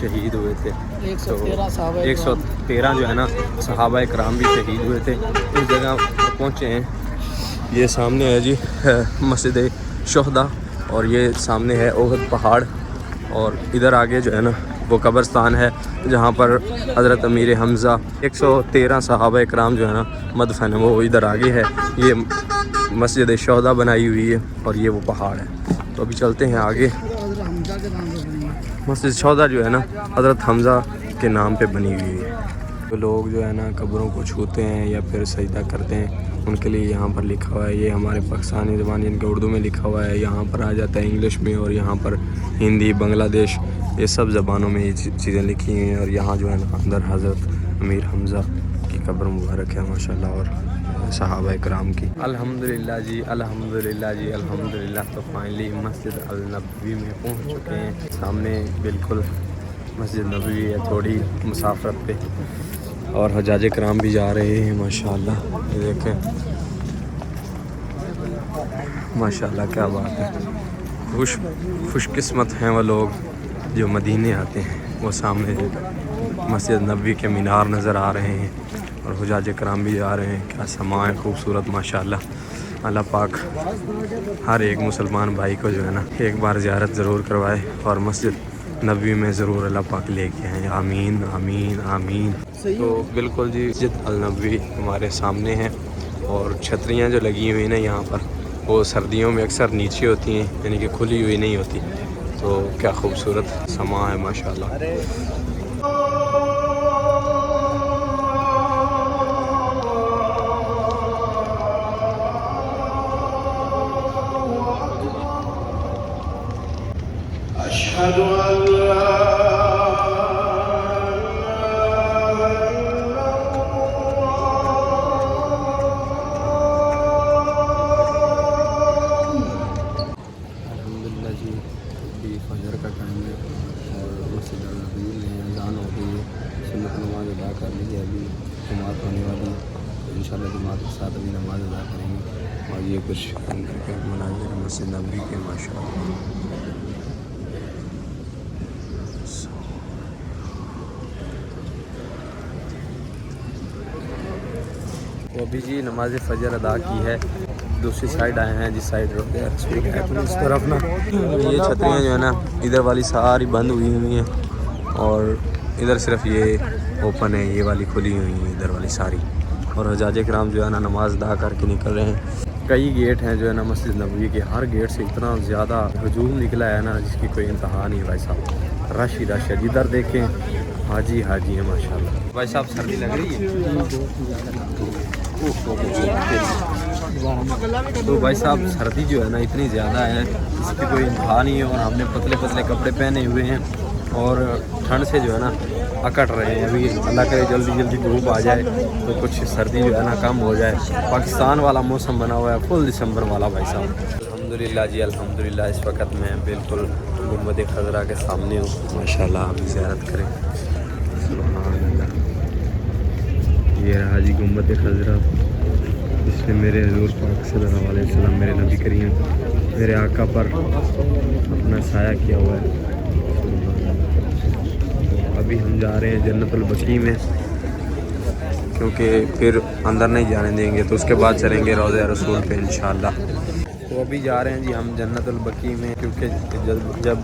شہید ہوئے تھے. 113 صحابہ 113 جو ہے نا صحابہ کرام بھی شہید ہوئے تھے. اس جگہ پہنچے ہیں. یہ سامنے ہے جی مسجد شہداء اور یہ سامنے ہے احد پہاڑ اور ادھر آگے جو ہے نا وہ قبرستان ہے جہاں پر حضرت امیر حمزہ 113 صحابہ کرام جو ہے نا مدفن ہے وہ ادھر آگے ہے. یہ مسجد شہداء بنائی ہوئی ہے اور یہ وہ پہاڑ ہے. تو ابھی چلتے ہیں آگے. مسجد شہداء جو ہے نا حضرت حمزہ کے نام پہ بنی ہوئی ہے. تو لوگ جو ہے نا قبروں کو چھوتے ہیں یا پھر سجدہ کرتے ہیں ان کے لیے یہاں پر لکھا ہوا ہے. یہ ہمارے پاکستانی زبان ان کا اردو میں لکھا ہوا ہے. یہاں پر آ جاتا ہے انگلش میں اور یہاں پر ہندی بنگلہ دیش یہ سب زبانوں میں یہ چیزیں لکھی ہوئی ہیں. اور یہاں جو ہے نا اندر حضرت امیر حمزہ کی قبر مبارک ہے ماشاءاللہ اور صحابہ کرام کی. الحمدللہ جی الحمدللہ جی الحمدللہ. تو فائنلی مسجد النبوی میں پہنچ چکے ہیں. سامنے بالکل مسجد نبوی ہے تھوڑی مسافرت پہ اور حجاج کرام بھی جا رہے ہیں ماشاءاللہ. یہ دیکھیں ماشاءاللہ کیا بات ہے. خوش قسمت ہیں وہ لوگ جو مدینے آتے ہیں. وہ سامنے مسجد نبوی کے مینار نظر آ رہے ہیں اور حجاج کرام بھی جا رہے ہیں. کیا سماع ہے خوبصورت ماشاءاللہ. اللہ پاک ہر ایک مسلمان بھائی کو جو ہے نا ایک بار زیارت ضرور کروائے اور مسجد نبوی میں ضرور اللہ پاک لے کے آئیں. آمین آمین آمین. تو بالکل جی مسجد النبوی ہمارے سامنے ہے اور چھتریاں جو لگی ہوئی نا یہاں پر وہ سردیوں میں اکثر نیچے ہوتی ہیں یعنی کہ کھلی ہوئی نہیں ہوتی. تو کیا خوبصورت سماع ہے ماشاءاللہ. أشهد أن لا الحمدللہ جی ابھی فجر کا ٹائم ہے اور مسجد النبوی میں اذان ہو گئی ہے. سنت نماز ادا کر لی ہے. ابھی جماعت ہونے والی ہے انشاءاللہ. جماعت کے ساتھ ابھی نماز ادا کریں گے. اور یہ کچھ مناظر مسجد نبوی کے ماشاءاللہ. تو ابھی جی نماز فجر ادا کی ہے. دوسری سائڈ آئے ہیں جس سائڈ روتے ہیں اس طرف نا یہ چھتریاں جو ہے نا ادھر والی ساری بند ہوئی ہیں اور ادھر صرف یہ اوپن ہے. یہ والی کھلی ہوئی ہیں ادھر والی ساری. اور حجاج کرام جو ہے نا نماز ادا کر کے نکل رہے ہیں. کئی گیٹ ہیں جو ہے نا مسجد نبوی کے. ہر گیٹ سے اتنا زیادہ ہجوم نکلا ہے نا جس کی کوئی انتہا نہیں ہے بھائی صاحب. رش ہی رش ہے. جدھر دیکھیں حاجی حاجی ہیں ماشاءاللہ. بھائی صاحب سردی لگ رہی ہے تو بھائی صاحب سردی جو ہے نا اتنی زیادہ ہے اس کی کوئی انتہا نہیں ہے. اور ہم نے پتلے پتلے کپڑے پہنے ہوئے ہیں اور ٹھنڈ سے جو ہے نا اکٹ رہے ہیں. ابھی اللہ کرے جلدی جلدی دھوپ آ جائے تو کچھ سردی جو ہے نا کم ہو جائے. پاکستان والا موسم بنا ہوا ہے فل دسمبر والا بھائی صاحب. الحمدللہ جی الحمدللہ. اس وقت میں بالکل گنبد خضرا کے سامنے ہوں ماشاءاللہ. آپ بھی زیارت کریں. سبحان اللہ. یہ رہا جی گنبد خضرا. اس میں میرے حضور پاک صلی اللہ علیہ وسلم میرے نبی کریم میرے آقا پر اپنا سایہ کیا ہوا ہے. تو ابھی ہم جا رہے ہیں جنت البقیع میں کیونکہ پھر اندر نہیں جانے دیں گے. تو اس کے بعد چلیں گے روضہ رسول پہ انشاءاللہ. تو ابھی جا رہے ہیں جی ہم جنت البقیع میں کیونکہ جب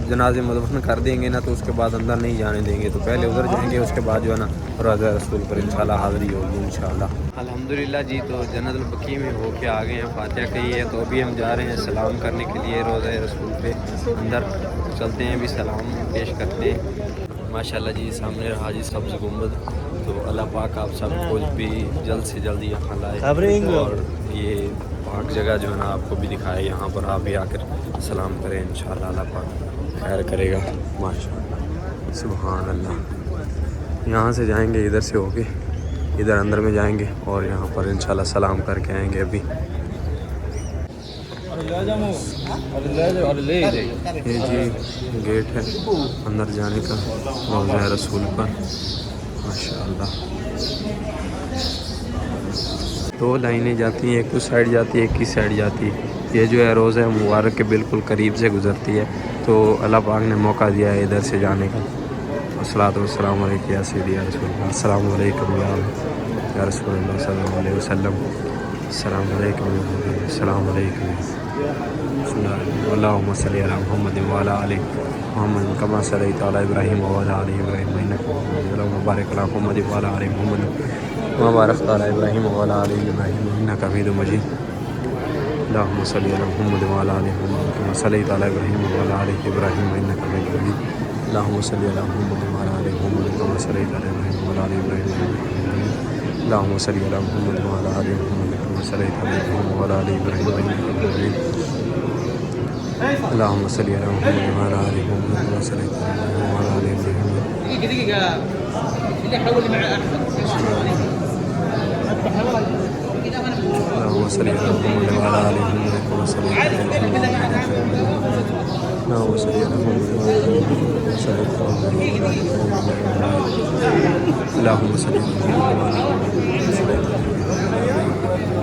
جنازے مدفن کر دیں گے نا تو اس کے بعد اندر نہیں جانے دیں گے. تو پہلے ادھر جائیں گے اس کے بعد جو ہے نا روضہ رسول پر انشاءاللہ حاضری ہوگی انشاءاللہ. الحمدللہ جی. تو جنت البقیع میں ہو کے آ گئے ہیں. فاتحہ کہی ہے. تو ابھی ہم جا رہے ہیں سلام کرنے کے لیے روضہ رسول پہ. اندر چلتے ہیں ابھی سلام پیش کرتے ہیں ماشاءاللہ جی. سامنے رہا جی سبز گنبد. تو اللہ پاک آپ سب کو بھی جلد سے جلد یہاں لائے اور یہ پاک جگہ جو ہے نا آپ کو بھی دکھائے. یہاں پر آپ بھی آ کر سلام کریں انشاءاللہ. اللہ پاک خیر کرے گا ماشاءاللہ. سبحان اللہ. یہاں سے جائیں گے ادھر سے ہو کے ادھر اندر میں جائیں گے اور یہاں پر انشاءاللہ سلام کر کے آئیں گے. ابھی یہ جی گیٹ ہے اندر جانے کا روضہ رسول پر ماشاءاللہ. 2 لائنیں جاتی ہیں. ایک اس سائڈ جاتی ہے ایک کی سائڈ جاتی ہے. یہ جو ہے روضہ مبارک کے بالکل قریب سے گزرتی ہے تو اللہ پاک نے موقع دیا ہے ادھر سے جانے کا. والصلاۃ والسلام علیکم یا سیدی یا رسول اللہ. السلام علیکم یا رسول اللہ صلی اللہ علیہ وسلم. السلام علیکم. السلام علیکم. بسم اللہ. اللہم صلی علی محمد وعلی آل محمد کما صلیت علی ابراہیم وعلی آل ابراہیم انک حمید مجید. اللہم بارک علی محمد وعلی آل محمد کما بارکت علی ابراہیم وعلی آل ابراہیم انک حمید مجید. اللہم صلی علی محمد وعلی آل محمد کما صلیت علی ابراہیم وعلی آل ابراہیم انک حمید مجید. اللہم صلی علی محمد وعلی آل محمد کما صلیت علی ابراہیم وعلی آل ابراہیم انک حمید مجید. اللہم صلی علی محمد وعلی آل محمد کما صلیت علی ابراہیم وعلی آل ابراہیم انک حمید مجید. اللہم صلی علی محمد وعلی آل محمد کما صلیت علی ابراہیم وعلی آل ابراہیم. اللہم صلی علی محمد وعلی آل محمد کما صلیت علی ابراہیم وعلی آل ابراہیم. اللہم صلی علی محمد وعلی آل محمد کما صلیت علی ابراہیم. اللہم صلی علی محمد وعلی آل محمد کما صلیت علی ابراہیم.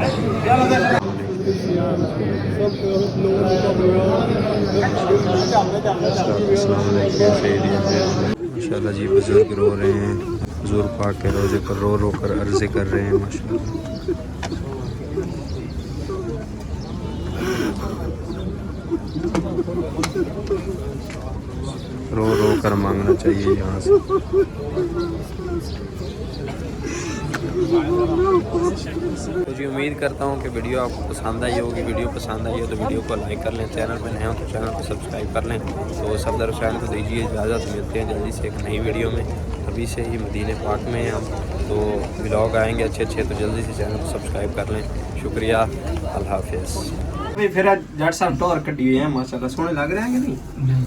ماشاء اللہ جی بزرگ رو رہے ہیں حضور پاک کے روزے پر رو رو کر عرضیں کر رہے ہیں. ماشاء اللہ رو رو کر مانگنا چاہیے یہاں سے. تو جی امید کرتا ہوں کہ ویڈیو آپ کو پسند آئی ہوگی. ویڈیو پسند آئی ہو تو ویڈیو کو لائک کر لیں. چینل پہ نئے ہوں تو چینل کو سبسکرائب کر لیں. تو صفدر حسین کو دیجیے اجازت. ملتے ہیں جلدی سے ایک نئی ویڈیو میں. ابھی سے ہی مدینہ پاک میں ہیں ہم تو ولاگ آئیں گے اچھے اچھے. تو جلدی سے چینل کو سبسکرائب کر لیں. شکریہ. اللہ حافظ. پھر جٹ صاحب ٹور کٹی ہوئی ہیں ماشاء اللہ سونے لگ رہے ہیں کہ نہیں.